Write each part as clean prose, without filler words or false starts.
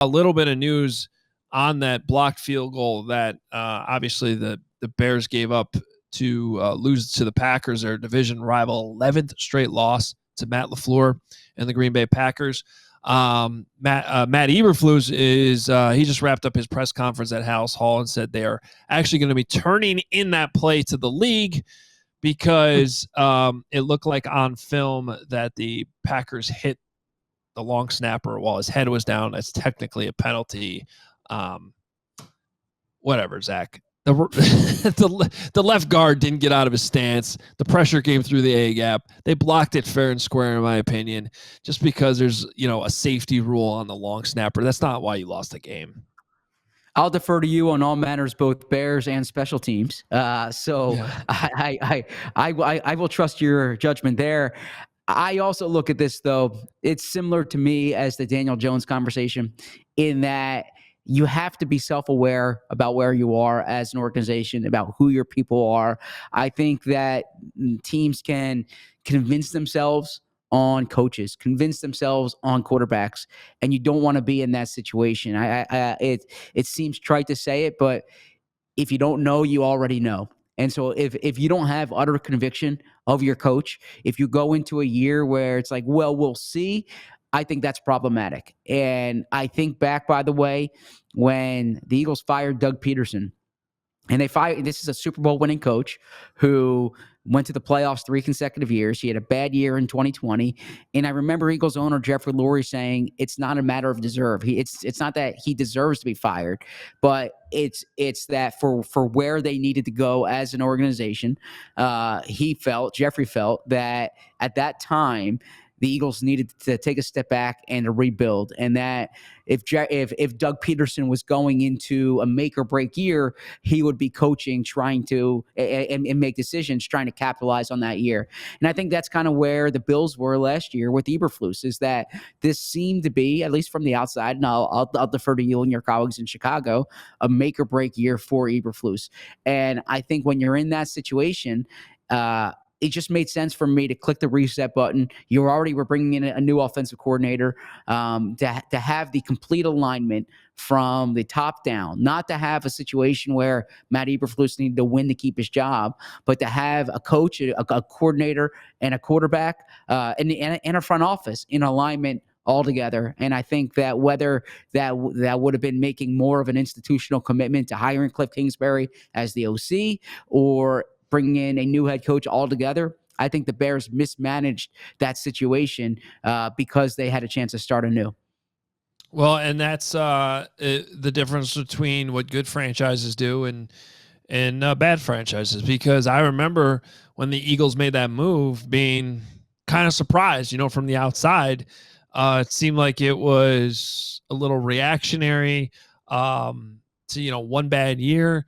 a little bit of news on that blocked field goal that obviously the Bears gave up to lose to the Packers, their division rival, 11th straight loss to Matt LaFleur and the Green Bay Packers. Matt Eberflus is he just wrapped up his press conference at House Hall and said they are actually going to be turning in that play to the league because it looked like on film that the Packers hit the long snapper while his head was down. That's technically a penalty. Whatever, Zach. The left guard didn't get out of his stance. The pressure came through the A gap. They blocked it fair and square, in my opinion, just because there's, a safety rule on the long snapper. That's not why you lost the game. I'll defer to you on all matters, both Bears and special teams. I will trust your judgment there. I also look at this, though. It's similar to me as the Daniel Jones conversation in that you have to be self-aware about where you are as an organization, about who your people are. I think that teams can convince themselves on coaches, convince themselves on quarterbacks, and you don't want to be in that situation. It seems trite to say it, but if you don't know, you already know. And so if you don't have utter conviction of your coach, if you go into a year where it's like, well, we'll see, I think that's problematic. And I think back, by the way, when the Eagles fired Doug Peterson, and this is a Super Bowl winning coach who went to the playoffs 3 consecutive years. He had a bad year in 2020. And I remember Eagles owner Jeffrey Lurie saying it's not a matter of deserve. It's not that he deserves to be fired, but it's that for where they needed to go as an organization, Jeffrey felt that at that time, the Eagles needed to take a step back and to rebuild, and that if Doug Peterson was going into a make or break year, he would be coaching, trying to and make decisions, trying to capitalize on that year. And I think that's kind of where the Bills were last year with Eberflus, is that this seemed to be, at least from the outside, and I'll defer to you and your colleagues in Chicago, a make or break year for Eberflus. And I think when you're in that situation, it just made sense for me to click the reset button. We're bringing in a new offensive coordinator to have the complete alignment from the top down, not to have a situation where Matt Eberflus needed to win to keep his job, but to have a coach, a coordinator, and a quarterback and a front office in alignment altogether. And I think that whether that would have been making more of an institutional commitment to hiring Cliff Kingsbury as the OC or bringing in a new head coach altogether, I think the Bears mismanaged that situation because they had a chance to start anew. Well, and that's the difference between what good franchises do and bad franchises, because I remember when the Eagles made that move being kind of surprised, from the outside. It seemed like it was a little reactionary to, one bad year.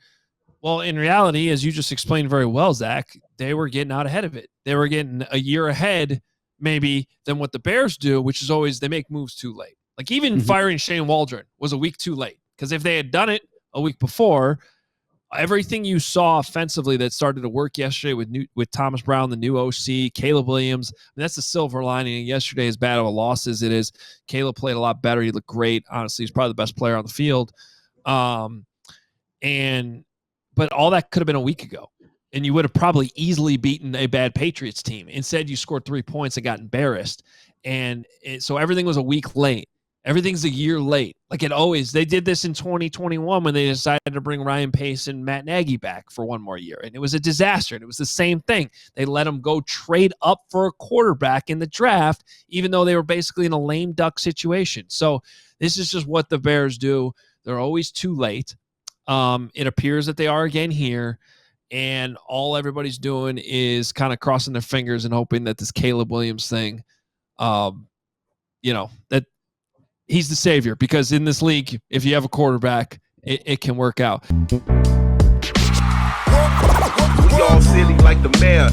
Well, in reality, as you just explained very well, Zach, they were getting out ahead of it. They were getting a year ahead, maybe, than what the Bears do, which is always they make moves too late. Like even firing Shane Waldron was a week too late, because if they had done it a week before, everything you saw offensively that started to work yesterday with Thomas Brown, the new OC, Caleb Williams, that's the silver lining. And yesterday, as bad of a loss as it is, Caleb played a lot better. He looked great. Honestly, he's probably the best player on the field. But all that could have been a week ago, and you would have probably easily beaten a bad Patriots team. Instead, you scored 3 points and got embarrassed. And so everything was a week late. Everything's a year late. Like it always, they did this in 2021 when they decided to bring Ryan Pace and Matt Nagy back for one more year. And it was a disaster. And it was the same thing. They let them go trade up for a quarterback in the draft, even though they were basically in a lame duck situation. So this is just what the Bears do. They're always too late. It appears that they are again here, and all everybody's doing is kind of crossing their fingers and hoping that this Caleb Williams thing, that he's the savior, because in this league, if you have a quarterback, it can work out. We all silly like the mayor.